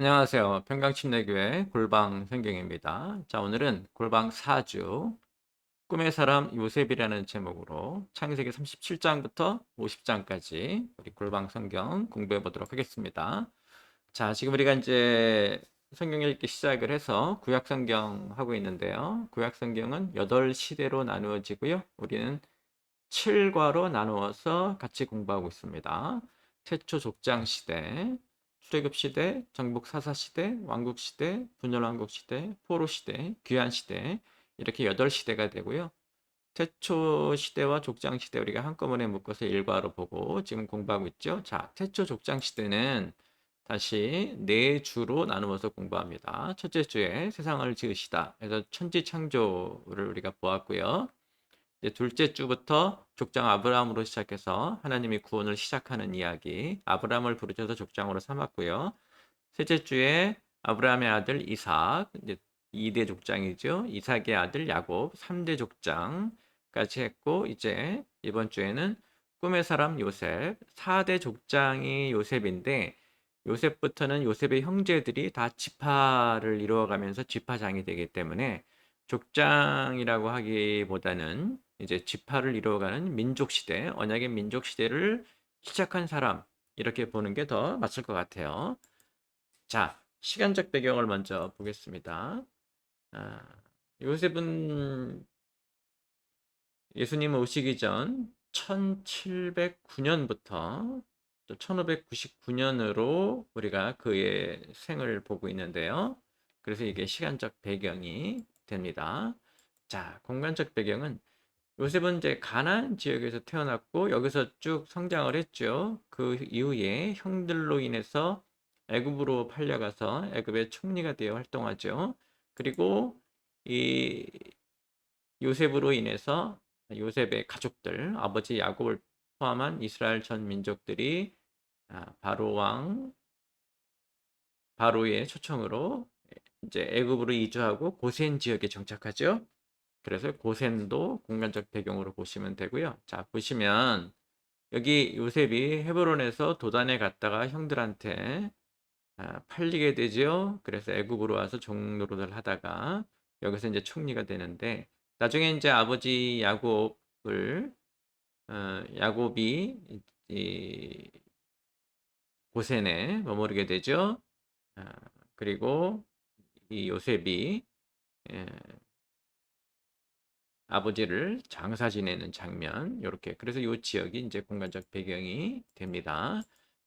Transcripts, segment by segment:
안녕하세요. 평강침례교회 골방 성경입니다. 자, 오늘은 골방 4주 꿈의 사람 요셉이라는 제목으로 창세기 37장부터 50장까지 우리 골방 성경 공부해 보도록 하겠습니다. 자, 지금 우리가 이제 성경 읽기 시작을 해서 구약 성경 하고 있는데요. 구약 성경은 8시대로 나누어지고요. 우리는 7과로 나누어서 같이 공부하고 있습니다. 태초 족장 시대, 출애굽 시대, 정복 사사 시대, 왕국 시대, 분열 왕국 시대, 포로 시대, 귀환 시대 이렇게 8시대가 되고요. 태초 시대와 족장 시대 우리가 한꺼번에 묶어서 일과로 보고 지금 공부하고 있죠. 자, 태초 족장 시대는 다시 네 주로 나누어서 공부합니다. 첫째 주에 세상을 지으시다. 그래서 천지 창조를 우리가 보았고요. 둘째 주부터 족장 아브라함으로 시작해서 하나님이 구원을 시작하는 이야기, 아브라함을 부르셔서 족장으로 삼았고요. 셋째 주에 아브라함의 아들 이삭, 이제 2대 족장이죠. 이삭의 아들 야곱, 3대 족장까지 했고, 이제 이번 주에는 꿈의 사람 요셉, 4대 족장이 요셉인데, 요셉부터는 요셉의 형제들이 다 지파를 이루어가면서 지파장이 되기 때문에 족장이라고 하기보다는 이제 지파를 이루어가는 민족 시대, 언약의 민족 시대를 시작한 사람 이렇게 보는 게 더 맞을 것 같아요. 자, 시간적 배경을 먼저 보겠습니다. 아, 요셉은 예수님 오시기 전 1709년부터 1599년으로 우리가 그의 생을 보고 있는데요. 그래서 이게 시간적 배경이 됩니다. 자, 공간적 배경은 요셉은 이제 가나안 지역에서 태어났고 여기서 쭉 성장을 했죠. 그 이후에 형들로 인해서 애굽으로 팔려가서 애굽의 총리가 되어 활동하죠. 그리고 이 요셉으로 인해서 요셉의 가족들, 아버지 야곱을 포함한 이스라엘 전 민족들이 바로 왕 바로의 초청으로 이제 애굽으로 이주하고 고센 지역에 정착하죠. 그래서 고센도 공간적 배경으로 보시면 되고요. 자, 보시면 여기 요셉이 헤브론에서 도단에 갔다가 형들한테 팔리게 되죠. 그래서 애굽으로 와서 종노릇을 하다가 여기서 이제 총리가 되는데 나중에 이제 아버지 야곱이 이 고센에 머무르게 되죠. 아, 그리고 이 요셉이 예, 아버지를 장사 지내는 장면 이렇게 그래서 이 지역이 이제 공간적 배경이 됩니다.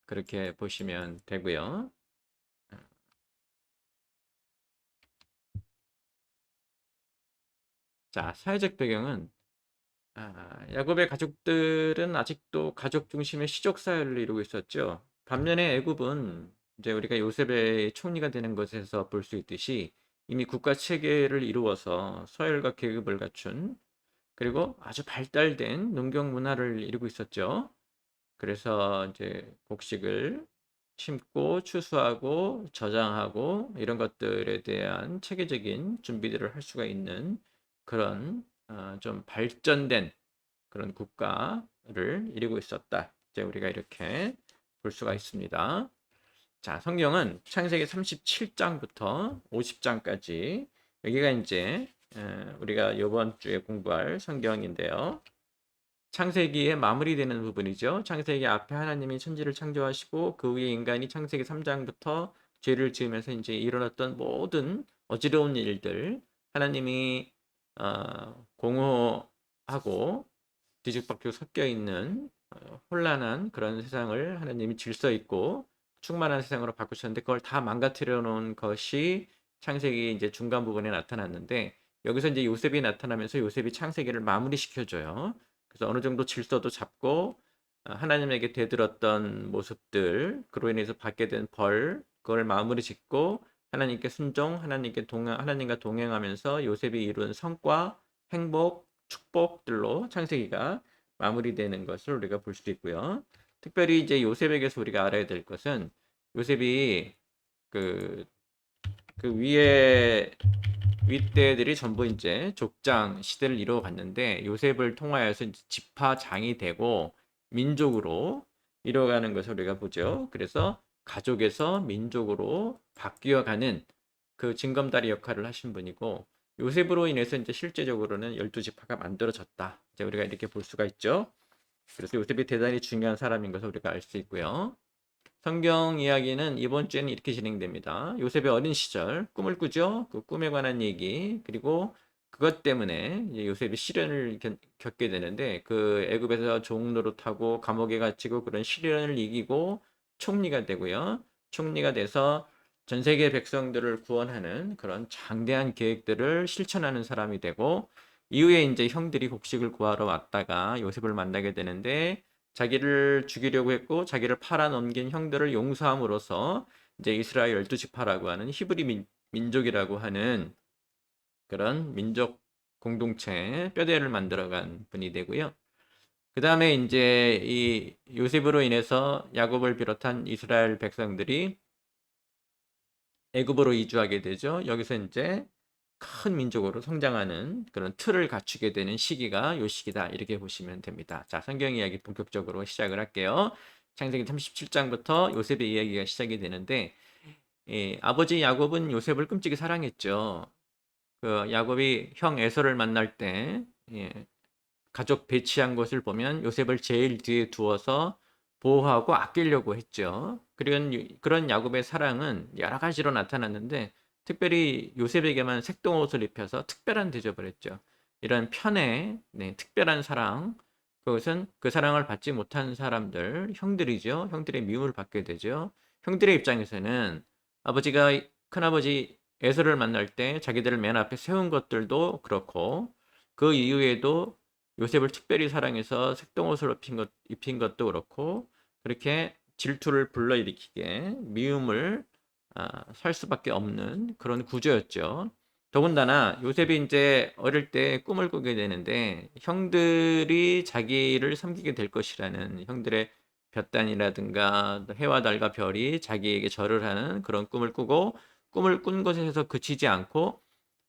그렇게 보시면 되고요. 자, 사회적 배경은 야곱의 가족들은 아직도 가족 중심의 시족 사회를 이루고 있었죠. 반면에 애굽은 이제 우리가 요셉의 총리가 되는 것에서 볼 수 있듯이 이미 국가 체계를 이루어서 서열과 계급을 갖춘 그리고 아주 발달된 농경 문화를 이루고 있었죠. 그래서 이제 곡식을 심고 추수하고 저장하고 이런 것들에 대한 체계적인 준비들을 할 수가 있는 그런 좀 발전된 그런 국가를 이루고 있었다. 이제 우리가 이렇게 볼 수가 있습니다. 자, 성경은 창세기 37장부터 50장까지 여기가 이제 우리가 이번 주에 공부할 성경인데요. 창세기의 마무리되는 부분이죠. 창세기 앞에 하나님이 천지를 창조하시고 그 위에 인간이 창세기 3장부터 죄를 지으면서 이제 일어났던 모든 어지러운 일들 하나님이 공허하고 뒤죽박죽 섞여 있는 혼란한 그런 세상을 하나님이 질서 있고 충만한 세상으로 바꾸셨는데 그걸 다 망가뜨려 놓은 것이 창세기 이제 중간 부분에 나타났는데 여기서 이제 요셉이 나타나면서 요셉이 창세기를 마무리시켜 줘요. 그래서 어느 정도 질서도 잡고 하나님에게 대들었던 모습들 그로 인해서 받게 된 벌 그걸 마무리 짓고 하나님께 순종 하나님과 동행하면서 요셉이 이룬 성과 행복 축복들로 창세기가 마무리되는 것을 우리가 볼 수 있고요. 특별히 이제 요셉에게서 우리가 알아야 될 것은 요셉이 그, 그 위에 윗대들이 전부 이제 족장 시대를 이루어갔는데 요셉을 통하여서 지파장이 되고 민족으로 이루어가는 것을 우리가 보죠. 그래서 가족에서 민족으로 바뀌어가는 그 징검다리 역할을 하신 분이고, 요셉으로 인해서 이제 실제적으로는 12지파가 만들어졌다. 이제 우리가 이렇게 볼 수가 있죠. 그래서 요셉이 대단히 중요한 사람인 것을 우리가 알 수 있고요. 성경 이야기는 이번 주에는 이렇게 진행됩니다. 요셉의 어린 시절 꿈을 꾸죠. 그 꿈에 관한 얘기, 그리고 그것 때문에 이제 요셉이 시련을 겪게 되는데, 그 애굽에서 종노릇하고 감옥에 갇히고 그런 시련을 이기고 총리가 되고요. 총리가 돼서 전 세계 백성들을 구원하는 그런 장대한 계획들을 실천하는 사람이 되고, 이후에 이제 형들이 곡식을 구하러 왔다가 요셉을 만나게 되는데, 자기를 죽이려고 했고 자기를 팔아넘긴 형들을 용서함으로써 이제 이스라엘 12지파라고 하는 히브리 민족이라고 하는 그런 민족 공동체 뼈대를 만들어간 분이 되고요. 그 다음에 이제 이 요셉으로 인해서 야곱을 비롯한 이스라엘 백성들이 애굽으로 이주하게 되죠. 여기서 이제 큰 민족으로 성장하는 그런 틀을 갖추게 되는 시기가 요 시기다, 이렇게 보시면 됩니다. 자, 성경 이야기 본격적으로 시작을 할게요. 창세기 37장부터 요셉의 이야기가 시작이 되는데, 아버지 야곱은 요셉을 끔찍이 사랑했죠. 그 야곱이 형 에서를 만날 때 가족 배치한 것을 보면 요셉을 제일 뒤에 두어서 보호하고 아끼려고 했죠. 그런 야곱의 사랑은 여러 가지로 나타났는데, 특별히 요셉에게만 색동옷을 입혀서 특별한 대접을 했죠. 이런 편애, 특별한 사랑, 그것은 그 사랑을 받지 못한 사람들, 형들이죠. 형들의 미움을 받게 되죠. 형들의 입장에서는 아버지가, 큰아버지 에서를 만날 때 자기들을 맨 앞에 세운 것들도 그렇고, 그 이후에도 요셉을 특별히 사랑해서 색동옷을 입힌 것도 그렇고, 그렇게 질투를 불러일으키게 미움을 살 수밖에 없는 그런 구조였죠. 더군다나 요셉이 이제 어릴 때 꿈을 꾸게 되는데, 형들이 자기를 섬기게 될 것이라는, 형들의 볕단이라든가 해와 달과 별이 자기에게 절을 하는 그런 꿈을 꾸고, 꿈을 꾼 것에서 그치지 않고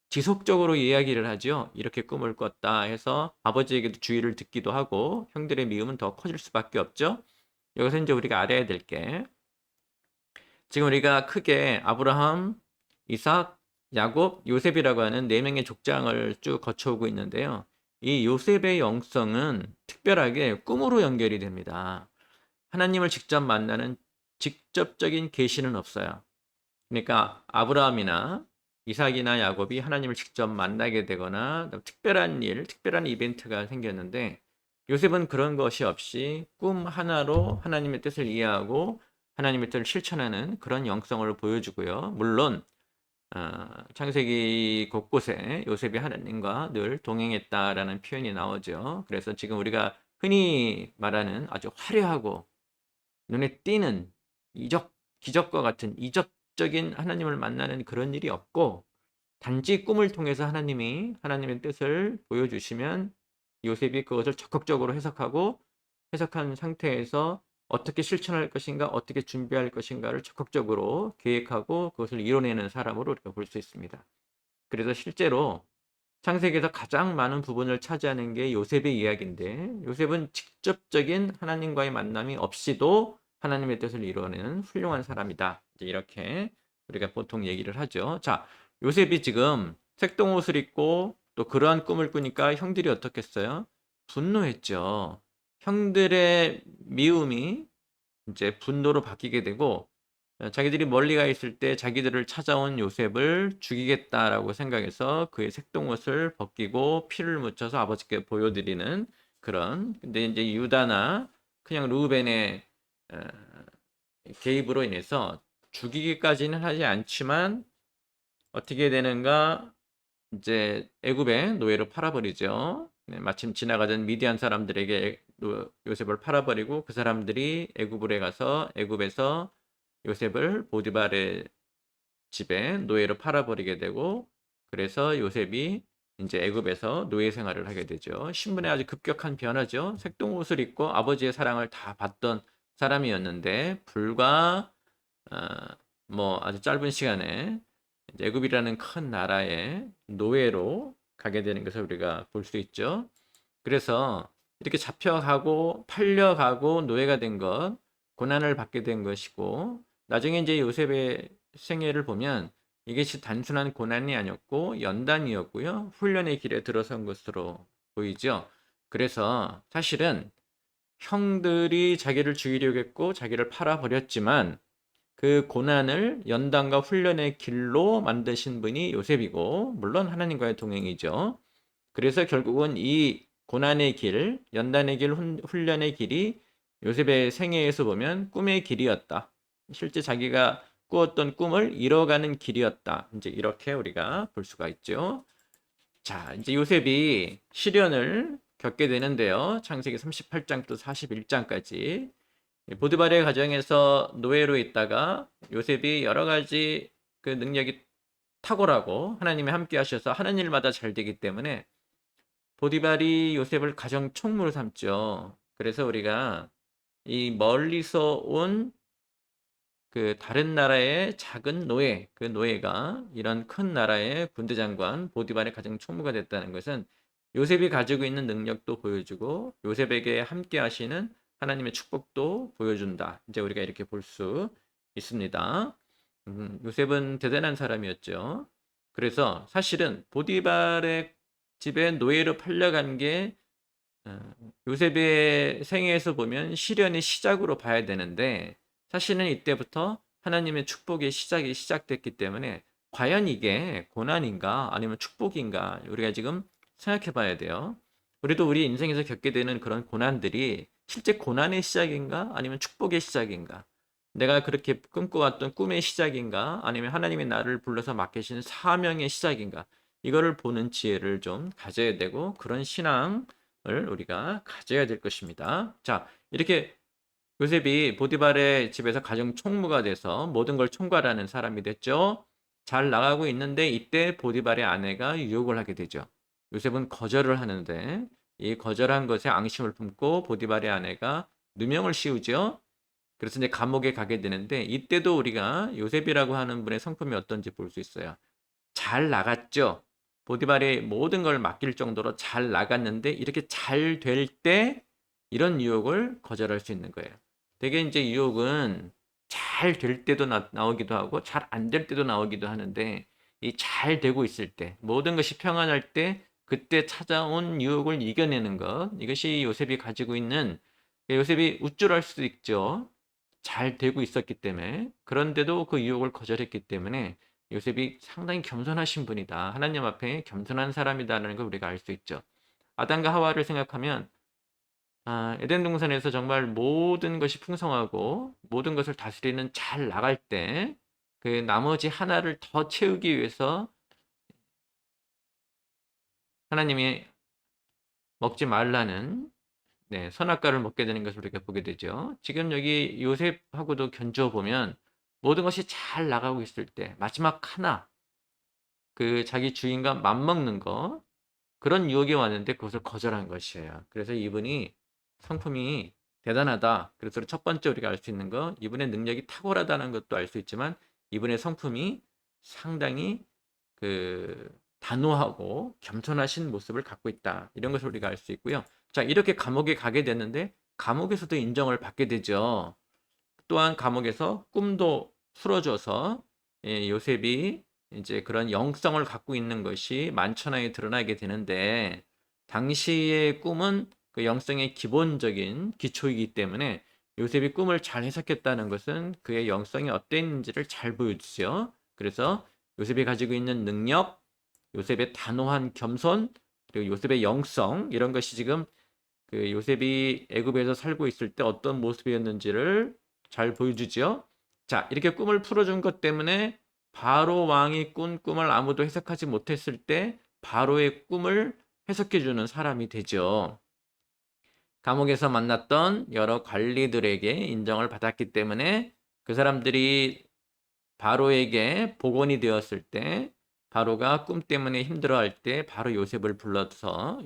지속적으로 이야기를 하죠. 이렇게 꿈을 꿨다 해서 아버지에게도 주의를 듣기도 하고, 형들의 미움은 더 커질 수밖에 없죠. 여기서 이제 우리가 알아야 될 게, 지금 우리가 크게 아브라함, 이삭, 야곱, 요셉이라고 하는 네 명의 족장을 쭉 거쳐오고 있는데요. 이 요셉의 영성은 특별하게 꿈으로 연결이 됩니다. 하나님을 직접 만나는 직접적인 계시는 없어요. 그러니까 아브라함이나 이삭이나 야곱이 하나님을 직접 만나게 되거나 특별한 일, 특별한 이벤트가 생겼는데, 요셉은 그런 것이 없이 꿈 하나로 하나님의 뜻을 이해하고 하나님의 뜻을 실천하는 그런 영성을 보여주고요. 물론 창세기 곳곳에 요셉이 하나님과 늘 동행했다라는 표현이 나오죠. 그래서 지금 우리가 흔히 말하는 아주 화려하고 눈에 띄는 기적과 같은 이적적인 하나님을 만나는 그런 일이 없고, 단지 꿈을 통해서 하나님이 하나님의 뜻을 보여주시면 요셉이 그것을 적극적으로 해석한 상태에서 어떻게 실천할 것인가, 어떻게 준비할 것인가를 적극적으로 계획하고 그것을 이뤄내는 사람으로 우리가 볼 수 있습니다. 그래서 실제로 창세기에서 가장 많은 부분을 차지하는 게 요셉의 이야기인데, 요셉은 직접적인 하나님과의 만남이 없이도 하나님의 뜻을 이루어내는 훌륭한 사람이다, 이렇게 우리가 보통 얘기를 하죠. 자, 요셉이 지금 색동옷을 입고 또 그러한 꿈을 꾸니까 형들이 어떻겠어요? 분노했죠. 형들의 미움이 이제 분노로 바뀌게 되고, 자기들이 멀리 가 있을 때 자기들을 찾아온 요셉을 죽이겠다라고 생각해서 그의 색동옷을 벗기고 피를 묻혀서 아버지께 보여드리는 그런, 근데 이제 유다나 그냥 루벤의 개입으로 인해서 죽이기까지는 하지 않지만 어떻게 되는가, 이제 애굽의 노예로 팔아버리죠. 마침 지나가던 미디안 사람들에게 요셉을 팔아버리고, 그 사람들이 애굽에 가서 애굽에서 요셉을 보디발의 집에 노예로 팔아버리게 되고, 그래서 요셉이 이제 애굽에서 노예 생활을 하게 되죠. 신분의 아주 급격한 변화죠. 색동옷을 입고 아버지의 사랑을 다 받던 사람이었는데, 불과 뭐 아주 짧은 시간에 애굽이라는 큰 나라의 노예로 가게 되는 것을 우리가 볼 수 있죠. 그래서 이렇게 잡혀가고 팔려가고 노예가 된 것, 고난을 받게 된 것이고, 나중에 이제 요셉의 생애를 보면 이것이 단순한 고난이 아니었고 연단이었고요. 훈련의 길에 들어선 것으로 보이죠. 그래서 사실은 형들이 자기를 죽이려고 했고 자기를 팔아버렸지만 그 고난을 연단과 훈련의 길로 만드신 분이 요셉이고 물론 하나님과의 동행이죠. 그래서 결국은 이 고난의 길, 연단의 길, 훈련의 길이 요셉의 생애에서 보면 꿈의 길이었다. 실제 자기가 꾸었던 꿈을 이뤄가는 길이었다. 이제 이렇게 우리가 볼 수가 있죠. 자, 이제 요셉이 시련을 겪게 되는데요. 창세기 38장부터 41장까지 보디발의 가정에서 노예로 있다가 요셉이 여러 가지 그 능력이 탁월하고 하나님이 함께 하셔서 하는 일마다 잘 되기 때문에 보디발이 요셉을 가정 총무로 삼죠. 그래서 우리가 이 멀리서 온 그 다른 나라의 작은 노예, 그 노예가 이런 큰 나라의 군대 장관 보디발의 가정 총무가 됐다는 것은 요셉이 가지고 있는 능력도 보여주고 요셉에게 함께 하시는 하나님의 축복도 보여준다. 이제 우리가 이렇게 볼 수 있습니다. 요셉은 대단한 사람이었죠. 그래서 사실은 보디발의 집에 노예로 팔려간 게 요셉의 생애에서 보면 시련의 시작으로 봐야 되는데 사실은 이때부터 하나님의 축복의 시작이 시작됐기 때문에 과연 이게 고난인가 아니면 축복인가 우리가 지금 생각해 봐야 돼요. 우리도 우리 인생에서 겪게 되는 그런 고난들이 실제 고난의 시작인가 아니면 축복의 시작인가, 내가 그렇게 꿈꿔왔던 꿈의 시작인가 아니면 하나님이 나를 불러서 맡기신 사명의 시작인가, 이거를 보는 지혜를 좀 가져야 되고 그런 신앙을 우리가 가져야 될 것입니다. 자, 이렇게 요셉이 보디발의 집에서 가정 총무가 돼서 모든 걸 총괄하는 사람이 됐죠. 잘 나가고 있는데 이때 보디발의 아내가 유혹을 하게 되죠. 요셉은 거절을 하는데 이 거절한 것에 앙심을 품고 보디발의 아내가 누명을 씌우죠. 그래서 이제 감옥에 가게 되는데 이때도 우리가 요셉이라고 하는 분의 성품이 어떤지 볼 수 있어요. 잘 나갔죠. 보디발이 모든 걸 맡길 정도로 잘 나갔는데 이렇게 잘 될 때 이런 유혹을 거절할 수 있는 거예요. 되게 이제 유혹은 잘 될 때도 나오기도 하고 잘 안 될 때도 나오기도 하는데 이 잘 되고 있을 때 모든 것이 평안할 때 그때 찾아온 유혹을 이겨내는 것, 이것이 요셉이 가지고 있는, 요셉이 우쭐할 수도 있죠. 잘 되고 있었기 때문에. 그런데도 그 유혹을 거절했기 때문에 요셉이 상당히 겸손하신 분이다. 하나님 앞에 겸손한 사람이다라는 걸 우리가 알 수 있죠. 아담과 하와를 생각하면 에덴 동산에서 정말 모든 것이 풍성하고 모든 것을 다스리는 잘 나갈 때 그 나머지 하나를 더 채우기 위해서 하나님이 먹지 말라는 선악과를 먹게 되는 것을 우리가 보게 되죠. 지금 여기 요셉하고도 견주어 보면 모든 것이 잘 나가고 있을 때 마지막 하나, 그 자기 주인과 맞먹는 거, 그런 유혹이 왔는데 그것을 거절한 것이에요. 그래서 이분이 성품이 대단하다. 그래서 첫 번째 우리가 알 수 있는 거, 이분의 능력이 탁월하다는 것도 알 수 있지만 이분의 성품이 상당히 그 단호하고 겸손하신 모습을 갖고 있다. 이런 것을 우리가 알 수 있고요. 자, 이렇게 감옥에 가게 됐는데 감옥에서도 인정을 받게 되죠. 또한 감옥에서 꿈도 풀어줘서 요셉이 이제 그런 영성을 갖고 있는 것이 만천하에 드러나게 되는데 당시의 꿈은 그 영성의 기본적인 기초이기 때문에 요셉이 꿈을 잘 해석했다는 것은 그의 영성이 어땠는지를 잘 보여주죠. 그래서 요셉이 가지고 있는 능력, 요셉의 단호한 겸손, 그리고 요셉의 영성, 이런 것이 지금 그 요셉이 애굽에서 살고 있을 때 어떤 모습이었는지를 잘 보여주지요. 자, 이렇게 꿈을 풀어준 것 때문에 바로 왕이 꾼 꿈을 아무도 해석하지 못했을 때 바로의 꿈을 해석해주는 사람이 되죠. 감옥에서 만났던 여러 관리들에게 인정을 받았기 때문에 그 사람들이 바로에게 복원이 되었을 때 바로가 꿈 때문에 힘들어할 때 바로 요셉을 불러서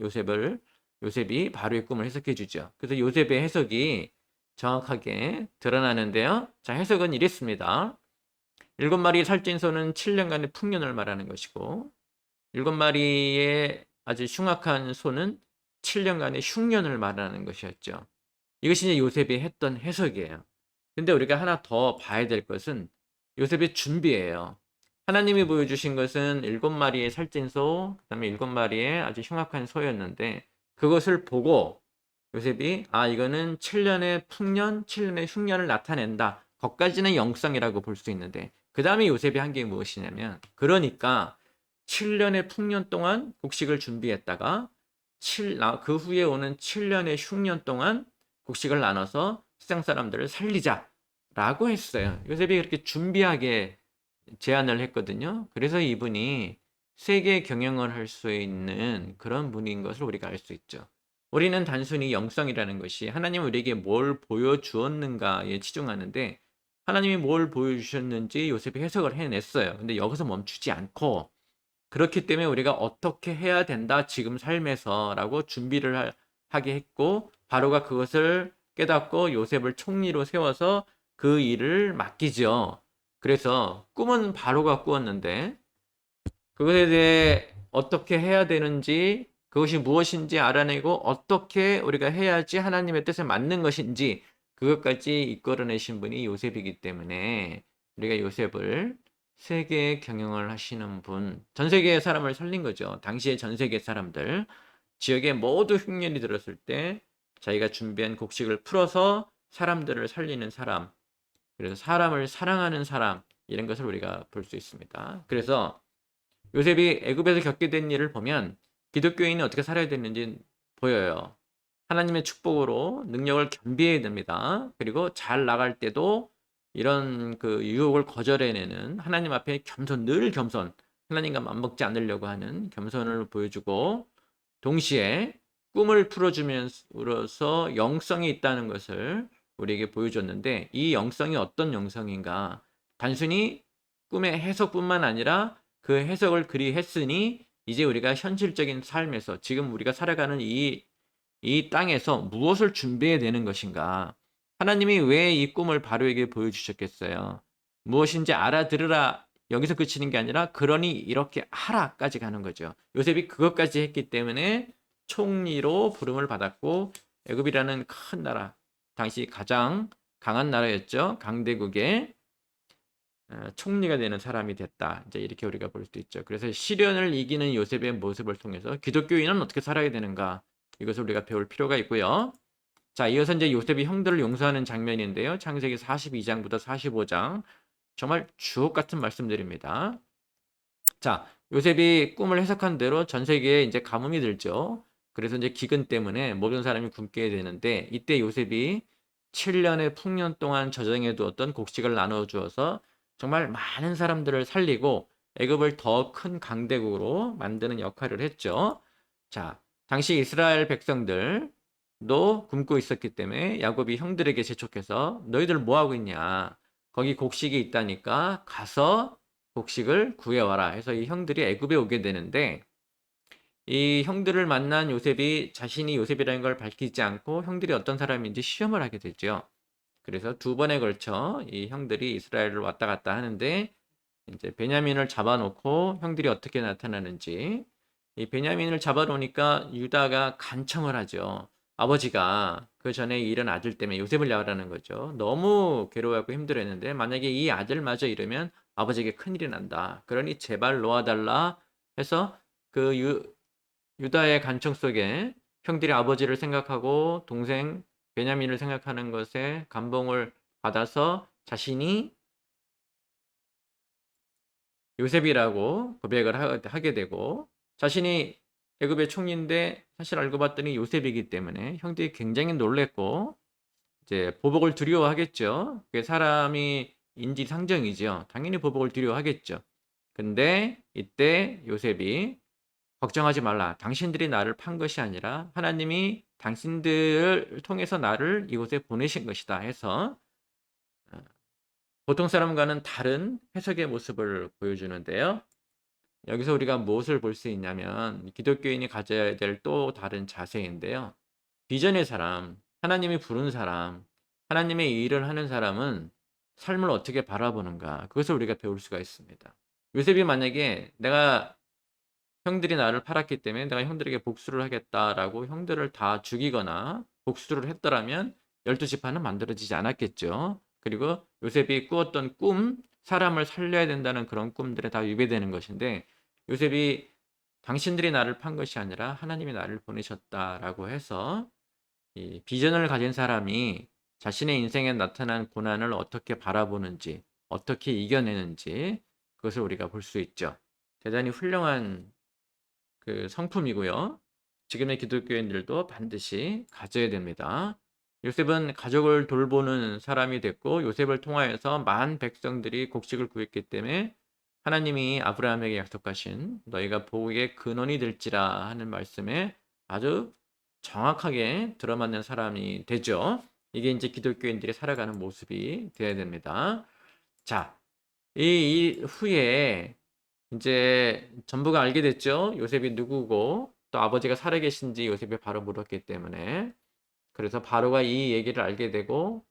요셉이 바로의 꿈을 해석해 주죠. 그래서 요셉의 해석이 정확하게 드러나는데요. 자, 해석은 이랬습니다. 7마리 살찐 소는 7년간의 풍년을 말하는 것이고 7마리의 아주 흉악한 소는 7년간의 흉년을 말하는 것이었죠. 이것이 이제 요셉이 했던 해석이에요. 근데 우리가 하나 더 봐야 될 것은 요셉의 준비예요. 하나님이 보여주신 것은 7마리의 살찐 소, 그다음에 7마리의 아주 흉악한 소였는데 그것을 보고 요셉이 이거는 7년의 풍년, 7년의 흉년을 나타낸다. 거기까지는 영성이라고 볼 수 있는데 그 다음에 요셉이 한 게 무엇이냐면 그러니까 7년의 풍년 동안 곡식을 준비했다가 그 후에 오는 7년의 흉년 동안 곡식을 나눠서 세상 사람들을 살리자라고 했어요. 요셉이 그렇게 준비하게 제안을 했거든요. 그래서 이분이 세계 경영을 할 수 있는 그런 분인 것을 우리가 알 수 있죠. 우리는 단순히 영성이라는 것이 하나님이 우리에게 뭘 보여주었는가에 치중하는데 하나님이 뭘 보여주셨는지 요셉이 해석을 해냈어요. 근데 여기서 멈추지 않고 그렇기 때문에 우리가 어떻게 해야 된다 지금 삶에서라고 준비를 하게 했고 바로가 그것을 깨닫고 요셉을 총리로 세워서 그 일을 맡기죠. 그래서 꿈은 바로가 꾸었는데 그것에 대해 어떻게 해야 되는지 그것이 무엇인지 알아내고 어떻게 우리가 해야지 하나님의 뜻에 맞는 것인지 그것까지 이끌어내신 분이 요셉이기 때문에 우리가 요셉을 세계 경영을 하시는 분, 전 세계의 사람을 살린 거죠. 당시의 전 세계 사람들, 지역에 모두 흉년이 들었을 때 자기가 준비한 곡식을 풀어서 사람들을 살리는 사람, 그래서 사람을 사랑하는 사람, 이런 것을 우리가 볼 수 있습니다. 그래서 요셉이 애굽에서 겪게 된 일을 보면 기독교인이 어떻게 살아야 되는지 보여요. 하나님의 축복으로 능력을 겸비해야 됩니다. 그리고 잘 나갈 때도 이런 그 유혹을 거절해내는 하나님 앞에 겸손, 늘 겸손, 하나님과 맞먹지 않으려고 하는 겸손을 보여주고 동시에 꿈을 풀어주면서 영성이 있다는 것을 우리에게 보여줬는데 이 영성이 어떤 영성인가? 단순히 꿈의 해석뿐만 아니라 그 해석을 그리 했으니 이제 우리가 현실적인 삶에서 지금 우리가 살아가는 이 땅에서 무엇을 준비해야 되는 것인가? 하나님이 왜 이 꿈을 바로에게 보여주셨겠어요? 무엇인지 알아들으라 여기서 그치는 게 아니라 그러니 이렇게 하라까지 가는 거죠. 요셉이 그것까지 했기 때문에 총리로 부름을 받았고 애굽이라는 큰 나라, 당시 가장 강한 나라였죠. 강대국의 총리가 되는 사람이 됐다. 이제 이렇게 우리가 볼 수 있죠. 그래서 시련을 이기는 요셉의 모습을 통해서 기독교인은 어떻게 살아야 되는가? 이것을 우리가 배울 필요가 있고요. 자, 이어서 이제 요셉이 형들을 용서하는 장면인데요. 창세기 42장부터 45장. 정말 주옥 같은 말씀들입니다. 자, 요셉이 꿈을 해석한 대로 전 세계에 이제 가뭄이 들죠. 그래서 이제 기근 때문에 모든 사람이 굶게 되는데 이때 요셉이 7년의 풍년 동안 저장해 두었던 곡식을 나눠 주어서 정말 많은 사람들을 살리고 애굽을 더 큰 강대국으로 만드는 역할을 했죠. 자, 당시 이스라엘 백성들도 굶고 있었기 때문에 야곱이 형들에게 재촉해서 너희들 뭐 하고 있냐? 거기 곡식이 있다니까 가서 곡식을 구해와라 해서 이 형들이 애굽에 오게 되는데 이 형들을 만난 요셉이 자신이 요셉이라는 걸 밝히지 않고 형들이 어떤 사람인지 시험을 하게 되죠. 그래서 두 번에 걸쳐 이 형들이 이스라엘을 왔다 갔다 하는데 이제 베냐민을 잡아놓고 형들이 어떻게 나타나는지 이 베냐민을 잡아놓으니까 유다가 간청을 하죠. 아버지가 그 전에 잃은 아들 때문에 요셉을 낳으라는 거죠. 너무 괴로워하고 힘들었는데 만약에 이 아들마저 이러면 아버지에게 큰일이 난다. 그러니 제발 놓아달라 해서 그 유다의 간청 속에 형들이 아버지를 생각하고 동생 베냐민을 생각하는 것에 감동을 받아서 자신이 요셉이라고 고백을 하게 되고 자신이 애굽의 총리인데 사실 알고 봤더니 요셉이기 때문에 형들이 굉장히 놀랬고 이제 보복을 두려워하겠죠. 그게 사람이 인지상정이죠. 당연히 보복을 두려워하겠죠. 근데 이때 요셉이 걱정하지 말라. 당신들이 나를 판 것이 아니라 하나님이 당신들을 통해서 나를 이곳에 보내신 것이다 해서 보통 사람과는 다른 해석의 모습을 보여주는데요. 여기서 우리가 무엇을 볼 수 있냐면 기독교인이 가져야 될 또 다른 자세인데요. 비전의 사람, 하나님이 부른 사람, 하나님의 일을 하는 사람은 삶을 어떻게 바라보는가 그것을 우리가 배울 수가 있습니다. 요셉이 만약에 내가 형들이 나를 팔았기 때문에 내가 형들에게 복수를 하겠다라고 형들을 다 죽이거나 복수를 했더라면 12지파는 만들어지지 않았겠죠. 그리고 요셉이 꾸었던 꿈, 사람을 살려야 된다는 그런 꿈들에 다 위배되는 것인데 요셉이 당신들이 나를 판 것이 아니라 하나님이 나를 보내셨다라고 해서 이 비전을 가진 사람이 자신의 인생에 나타난 고난을 어떻게 바라보는지, 어떻게 이겨내는지 그것을 우리가 볼 수 있죠. 대단히 훌륭한 그 성품이고요. 지금의 기독교인들도 반드시 가져야 됩니다. 요셉은 가족을 돌보는 사람이 됐고 요셉을 통하여서 만 백성들이 곡식을 구했기 때문에 하나님이 아브라함에게 약속하신 너희가 복의 근원이 될지라 하는 말씀에 아주 정확하게 들어맞는 사람이 되죠. 이게 이제 기독교인들이 살아가는 모습이 되어야 됩니다. 자, 이 후에 이제 전부가 알게 됐죠. 요셉이 누구고 또 아버지가 살아계신지 요셉이 바로 물었기 때문에 그래서 바로가 이 얘기를 알게 되고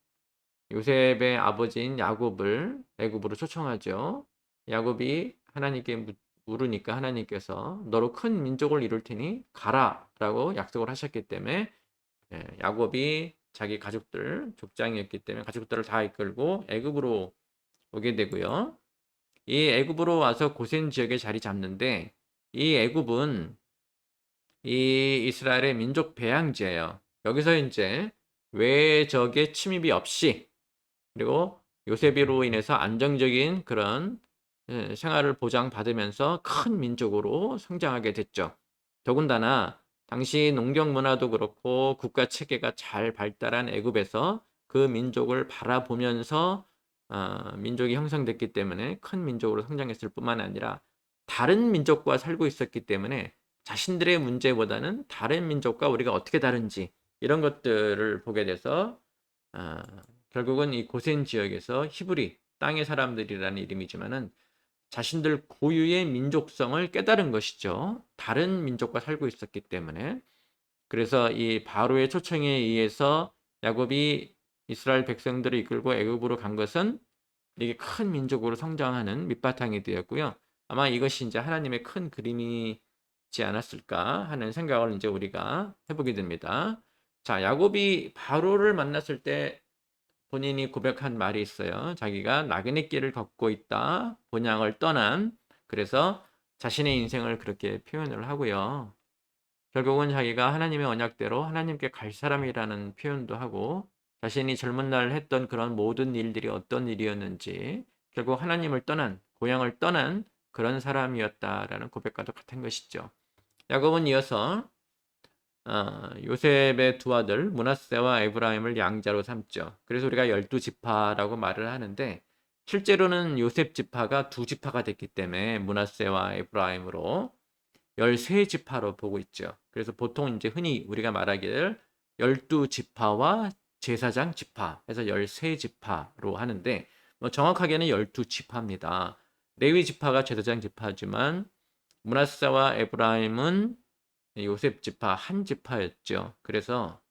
요셉의 아버지인 야곱을 애굽으로 초청하죠. 야곱이 하나님께 물으니까 하나님께서 너로 큰 민족을 이룰 테니 가라라고 약속을 하셨기 때문에 야곱이 자기 가족들 족장이었기 때문에 가족들을 다 이끌고 애굽으로 오게 되고요. 이 애굽으로 와서 고센 지역에 자리 잡는데 이 애굽은 이 이스라엘의 민족 배양지예요. 여기서 이제 외적의 침입이 없이 그리고 요셉으로 인해서 안정적인 그런 생활을 보장받으면서 큰 민족으로 성장하게 됐죠. 더군다나 당시 농경 문화도 그렇고 국가 체계가 잘 발달한 애굽에서 그 민족을 바라보면서 민족이 형성됐기 때문에 큰 민족으로 성장했을 뿐만 아니라 다른 민족과 살고 있었기 때문에 자신들의 문제보다는 다른 민족과 우리가 어떻게 다른지 이런 것들을 보게 돼서 결국은 이 고센 지역에서 히브리 땅의 사람들이라는 이름이지만은 자신들 고유의 민족성을 깨달은 것이죠. 다른 민족과 살고 있었기 때문에. 그래서 이 바로의 초청에 의해서 야곱이 이스라엘 백성들을 이끌고 애굽으로 간 것은 이게 큰 민족으로 성장하는 밑바탕이 되었고요. 아마 이것이 이제 하나님의 큰 그림이지 않았을까 하는 생각을 이제 우리가 해보게 됩니다. 자, 야곱이 바로를 만났을 때 본인이 고백한 말이 있어요. 자기가 나그네 길을 걷고 있다. 본향을 떠난. 그래서 자신의 인생을 그렇게 표현을 하고요. 결국은 자기가 하나님의 언약대로 하나님께 갈 사람이라는 표현도 하고 자신이 젊은 날 했던 그런 모든 일들이 어떤 일이었는지 결국 하나님을 떠난, 고향을 떠난 그런 사람이었다라는 고백과도 같은 것이죠. 야곱은 이어서 요셉의 두 아들 므낫세와 에브라임을 양자로 삼죠. 그래서 우리가 12지파라고 말을 하는데 실제로는 요셉 지파가 두 지파가 됐기 때문에 므낫세와 에브라임으로 13지파로 보고 있죠. 그래서 보통 이제 흔히 우리가 말하기를 12지파와 제사장 지파 해서 13지파로 하는데 뭐 정확하게는 12지파입니다. 레위 지파가 제사장 지파지만 므낫세와 에브라임은 요셉 지파 한 지파였죠. 그래서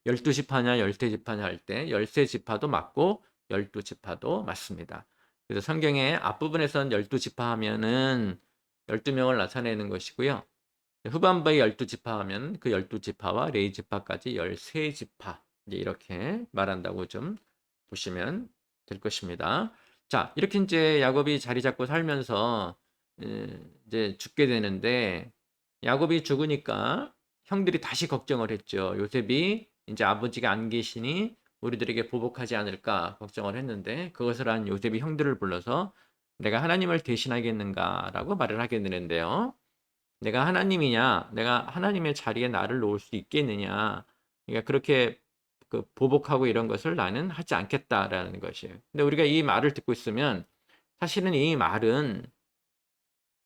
12지파냐 13지파냐 할 때 13지파도 맞고 12지파도 맞습니다. 그래서 성경의 앞부분에서는 12지파 하면은 12명을 나타내는 것이고요. 후반부에 12지파 하면 그 12지파와 레위 지파까지 13지파 이렇게 말한다고 좀 보시면 될 것입니다. 자, 이렇게 이제 야곱이 자리 잡고 살면서 이제 죽게 되는데 야곱이 죽으니까 형들이 다시 걱정을 했죠. 요셉이 이제 아버지가 안 계시니 우리들에게 보복하지 않을까 걱정을 했는데 그것을 한 요셉이 형들을 불러서 내가 하나님을 대신하겠는가라고 말을 하게 되는데요. 내가 하나님이냐? 내가 하나님의 자리에 나를 놓을 수 있겠느냐? 그러니까 그렇게 그 보복하고 이런 것을 나는 하지 않겠다라는 것이에요. 근데 우리가 이 말을 듣고 있으면 사실은 이 말은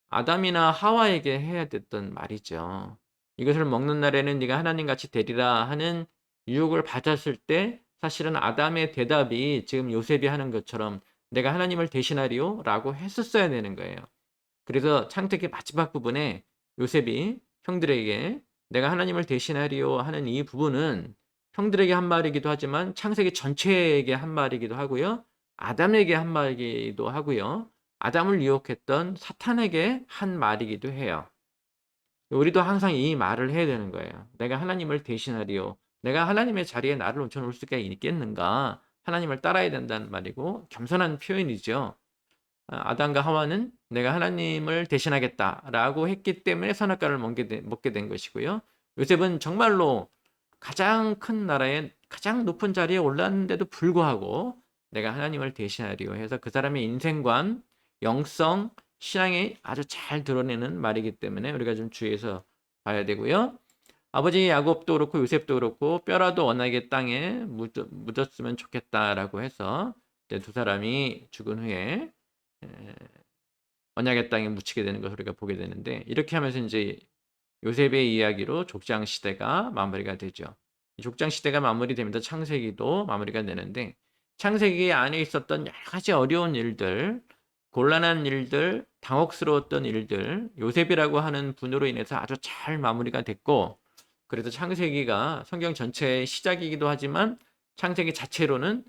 아담이나 하와에게 해야 됐던 말이죠. 이것을 먹는 날에는 네가 하나님같이 되리라 하는 유혹을 받았을 때 사실은 아담의 대답이 지금 요셉이 하는 것처럼 내가 하나님을 대신하리요? 라고 했었어야 되는 거예요. 그래서 창세기 마지막 부분에 요셉이 형들에게 내가 하나님을 대신하리요 하는 이 부분은 형들에게 한 말이기도 하지만 창세기 전체에게 한 말이기도 하고요. 아담에게 한 말이기도 하고요. 아담을 유혹했던 사탄에게 한 말이기도 해요. 우리도 항상 이 말을 해야 되는 거예요. 내가 하나님을 대신하리요. 내가 하나님의 자리에 나를 얹혀놓을 수가 있겠는가 하나님을 따라야 된다는 말이고 겸손한 표현이죠. 아담과 하와는 내가 하나님을 대신하겠다라고 했기 때문에 선악과를 먹게 된 것이고요. 요셉은 정말로 가장 큰 나라의 가장 높은 자리에 올랐는데도 불구하고 내가 하나님을 대신하리요 해서 그 사람의 인생관, 영성, 신앙이 아주 잘 드러내는 말이기 때문에 우리가 좀 주의해서 봐야 되고요. 아버지 야곱도 그렇고 요셉도 그렇고 뼈라도 원하게 땅에 묻었으면 좋겠다라고 해서 이제 두 사람이 죽은 후에 언약의 땅에 묻히게 되는 것을 우리가 보게 되는데, 이렇게 하면서 이제 요셉의 이야기로 족장 시대가 마무리가 되죠. 족장 시대가 마무리되면서 창세기도 마무리가 되는데, 창세기 안에 있었던 여러 가지 어려운 일들, 곤란한 일들, 당혹스러웠던 일들, 요셉이라고 하는 분으로 인해서 아주 잘 마무리가 됐고, 그래서 창세기가 성경 전체의 시작이기도 하지만 창세기 자체로는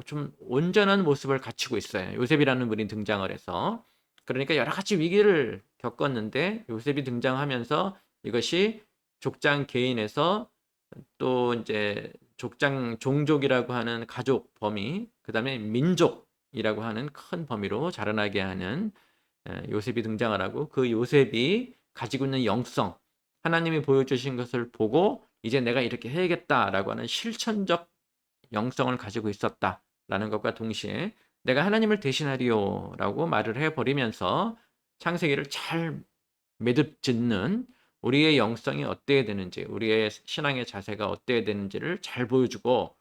좀 온전한 모습을 갖추고 있어요. 요셉이라는 분이 등장을 해서. 그러니까 여러 가지 위기를 겪었는데 요셉이 등장하면서 이것이 족장 개인에서 또 이제 족장 종족이라고 하는 가족 범위, 그다음에 민족이라고 하는 큰 범위로 자라나게 하는 요셉이 등장을 하고, 그 요셉이 가지고 있는 영성, 하나님이 보여주신 것을 보고 이제 내가 이렇게 해야겠다라고 하는 실천적 영성을 가지고 있었다라는 것과 동시에 내가 하나님을 대신하리요라고 말을 해버리면서 창세기를 잘 매듭 짓는, 우리의 영성이 어때야 되는지, 우리의 신앙의 자세가 어때야 되는지를 잘 보여주고,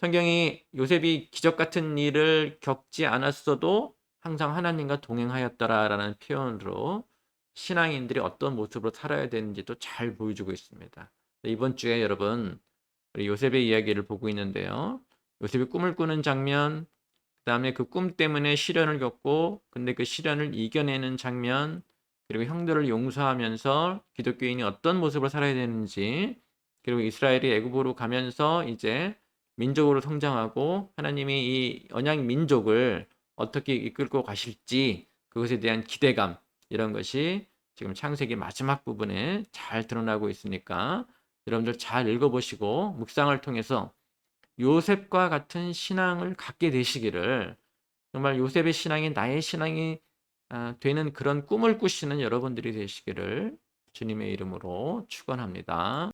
성경이 요셉이 기적 같은 일을 겪지 않았어도 항상 하나님과 동행하였더라라는 표현으로 신앙인들이 어떤 모습으로 살아야 되는지도 잘 보여주고 있습니다. 이번 주에 여러분 우리 요셉의 이야기를 보고 있는데요. 요셉이 꿈을 꾸는 장면, 그다음에 그 꿈 때문에 시련을 겪고 근데 그 시련을 이겨내는 장면, 그리고 형들을 용서하면서 기독교인이 어떤 모습으로 살아야 되는지, 그리고 이스라엘이 애굽으로 가면서 이제 민족으로 성장하고 하나님이 이 언약 민족을 어떻게 이끌고 가실지 그것에 대한 기대감, 이런 것이 지금 창세기 마지막 부분에 잘 드러나고 있으니까 여러분들 잘 읽어보시고 묵상을 통해서 요셉과 같은 신앙을 갖게 되시기를, 정말 요셉의 신앙이 나의 신앙이 되는 그런 꿈을 꾸시는 여러분들이 되시기를 주님의 이름으로 축원합니다.